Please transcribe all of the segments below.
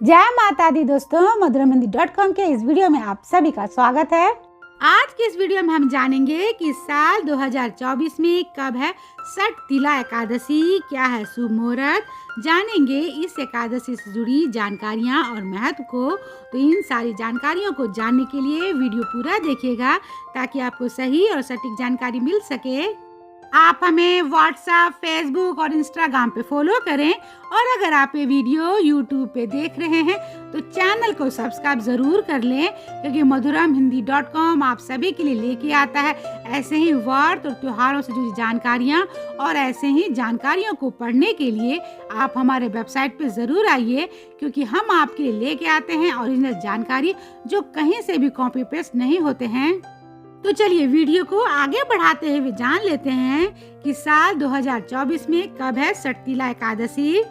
जय माता दी दोस्तों, मधुरमहिंदी.com के इस वीडियो में आप सभी का स्वागत है। आज के इस वीडियो में हम जानेंगे कि साल 2024 में कब है षठ तिला एकादशी, क्या है शुभ मुहूर्त, जानेंगे इस एकादशी से जुड़ी जानकारियां और महत्व को। तो इन सारी जानकारियों को जानने के लिए वीडियो पूरा देखिएगा ताकि आपको सही और सटीक जानकारी मिल सके। आप हमें व्हाट्सएप, फेसबुक और इंस्टाग्राम पे फॉलो करें और अगर आप ये वीडियो यूट्यूब पे देख रहे हैं तो चैनल को सब्सक्राइब जरूर कर लें, क्योंकि मधुरमहिंदी.com आप सभी के लिए लेके आता है ऐसे ही व्रत और त्योहारों से जुड़ी जानकारियां। और ऐसे ही जानकारियों को पढ़ने के लिए आप हमारे वेबसाइट पे जरूर आइए, क्योंकि हम आपके लिए लेके आते हैं ओरिजिनल जानकारी जो कहीं से भी कॉपी पेस्ट नहीं होते हैं। तो चलिए वीडियो को आगे बढ़ाते हुए जान लेते हैं कि साल 2024 में कब है षठ तिला एकादशी।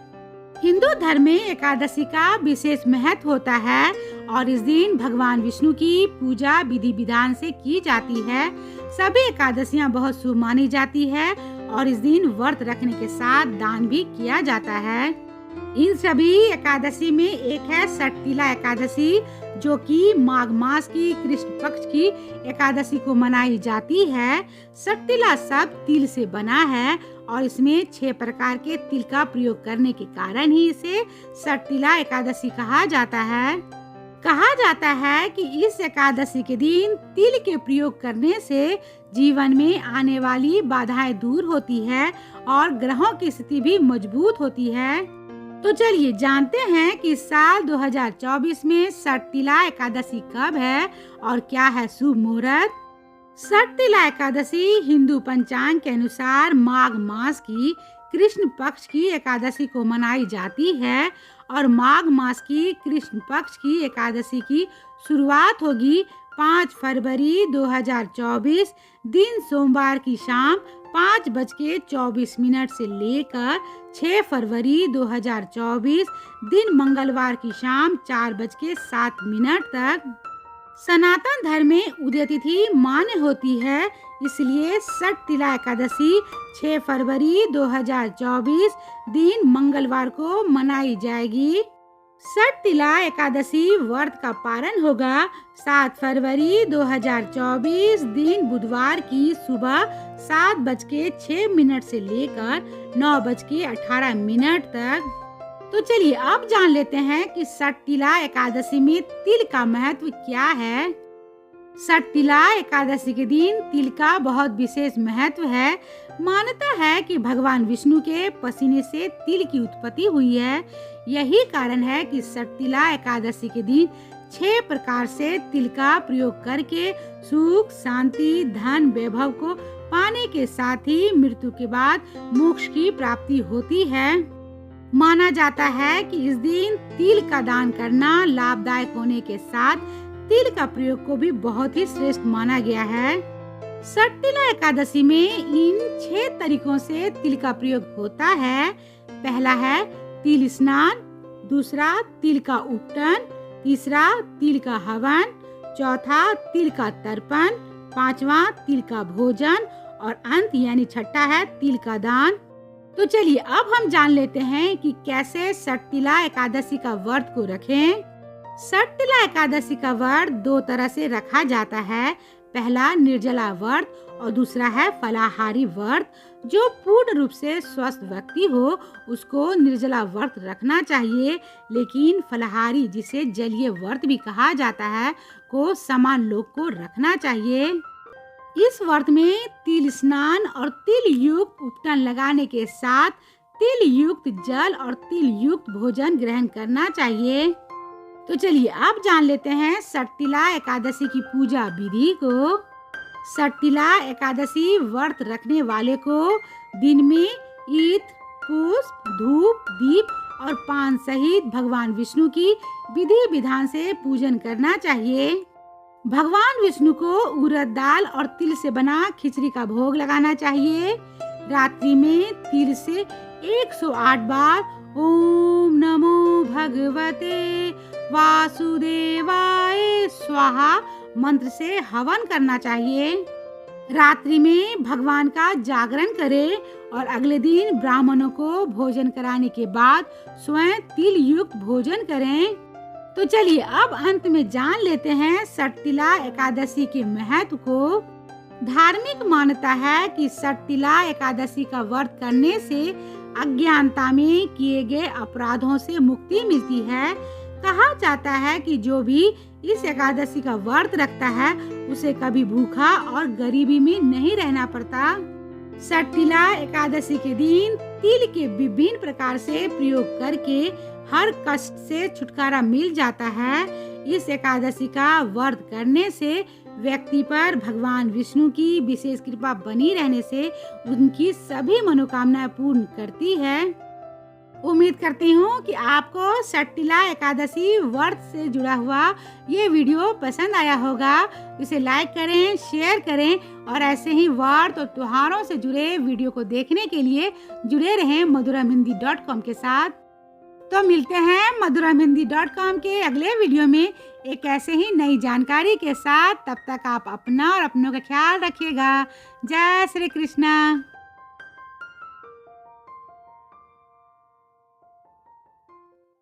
हिंदू धर्म में एकादशी का विशेष महत्व होता है और इस दिन भगवान विष्णु की पूजा विधि विधान से की जाती है। सभी एकादशियां बहुत शुभ मानी जाती है और इस दिन व्रत रखने के साथ दान भी किया जाता है। इन सभी एकादशी में एक है षठ तिला एकादशी, जो कि माघ मास की कृष्ण पक्ष की एकादशी को मनाई जाती है। षठ तिला शब्द तिल से बना है और इसमें 6 प्रकार के तिल का प्रयोग करने के कारण ही इसे षठ तिला एकादशी कहा जाता है। कहा जाता है कि इस एकादशी के दिन तिल के प्रयोग करने से जीवन में आने वाली बाधाएं दूर होती है और ग्रहों की स्थिति भी मजबूत होती है। तो चलिए जानते हैं कि साल 2024 में षठ तिला एकादशी कब है और क्या है शुभ मुहूर्त। षठ तिला एकादशी हिंदू पंचांग के अनुसार माघ मास की कृष्ण पक्ष की एकादशी को मनाई जाती है और माघ मास की कृष्ण पक्ष की एकादशी की शुरुआत होगी 5 फरवरी 2024 दिन सोमवार की शाम 5:24 से लेकर 6 फरवरी 2024 दिन मंगलवार की शाम 4:07 तक। सनातन धर्म में उदय तिथि मान्य होती है, इसलिए षठ तिला एकादशी 6 फरवरी 2024 दिन मंगलवार को मनाई जाएगी। षठ तिला एकादशी व्रत का पारण होगा 7 फरवरी 2024 दिन बुधवार की सुबह 7:06 से लेकर 9:18 तक। तो चलिए अब जान लेते हैं कि षठ तिला एकादशी में तिल का महत्व क्या है। षठ तिला एकादशी के दिन तिल का बहुत विशेष महत्व है। मान्यता है कि भगवान विष्णु के पसीने से तिल की उत्पत्ति हुई है। यही कारण है कि षठ तिला एकादशी के दिन 6 प्रकार से तिल का प्रयोग करके सुख, शांति, धन, वैभव को पाने के साथ ही मृत्यु के बाद मोक्ष की प्राप्ति होती है। माना जाता है कि इस दिन तिल का दान करना लाभदायक होने के साथ तिल का प्रयोग को भी बहुत ही श्रेष्ठ माना गया है। षठ तिला एकादशी में इन 6 तरीकों से तिल का प्रयोग होता है। पहला है तिल स्नान, दूसरा तिल का उपटन, तीसरा तिल का हवन, चौथा तिल का तर्पण, 5वां तिल का भोजन और अंत यानी छठा है तिल का दान। तो चलिए अब हम जान लेते हैं कि कैसे षठ तिला एकादशी का व्रत को रखें। षठ तिला एकादशी का व्रत 2 तरह से रखा जाता है। पहला निर्जला व्रत और दूसरा है फलाहारी व्रत। जो पूर्ण रूप से स्वस्थ व्यक्ति हो उसको निर्जला व्रत रखना चाहिए, लेकिन फलाहारी जिसे जलीय व्रत भी कहा जाता है को समान लोग को रखना चाहिए। इस व्रत में तिल स्नान और तिल युक्त उपटन लगाने के साथ तिल युक्त जल और तिल युक्त भोजन ग्रहण करना चाहिए। तो चलिए अब जान लेते हैं षठ तिला एकादशी की पूजा विधि को। षठ तिला एकादशी व्रत रखने वाले को दिन में इत्र, पुष्प, धूप, दीप और पान सहित भगवान विष्णु की विधि विधान से पूजन करना चाहिए। भगवान विष्णु को उड़द दाल और तिल से बना खिचड़ी का भोग लगाना चाहिए। रात्रि में तिल से 108 बार ओम नमो भगवते वासुदेवाय स्वाहा मंत्र से हवन करना चाहिए। रात्रि में भगवान का जागरण करें और अगले दिन ब्राह्मणों को भोजन कराने के बाद स्वयं तिल युक्त भोजन करें। तो चलिए अब अंत में जान लेते हैं सटतिला एकादशी के महत्व को। धार्मिक मान्यता है कि सटतिला एकादशी का व्रत करने से अज्ञानता में किए गए अपराधों से मुक्ति मिलती है। कहा जाता है कि जो भी इस एकादशी का व्रत रखता है उसे कभी भूखा और गरीबी में नहीं रहना पड़ता। सटतिला एकादशी के दिन तिल के विभिन्न प्रकार से प्रयोग करके हर कष्ट से छुटकारा मिल जाता है। इस एकादशी का व्रत करने से व्यक्ति पर भगवान विष्णु की विशेष कृपा बनी रहने से उनकी सभी मनोकामनाएं पूर्ण करती है। उम्मीद करती हूँ कि आपको सटतिला एकादशी व्रत से जुड़ा हुआ ये वीडियो पसंद आया होगा। इसे लाइक करें, शेयर करें और ऐसे ही व्रत और त्योहारों से जुड़े वीडियो को देखने के लिए जुड़े रहें madhuramhindi.com के साथ। तो मिलते हैं madhuramhindi.com के अगले वीडियो में एक ऐसे ही नई जानकारी के साथ। तब तक आप अपना और अपनों का ख्याल रखिएगा। जय श्री कृष्णा।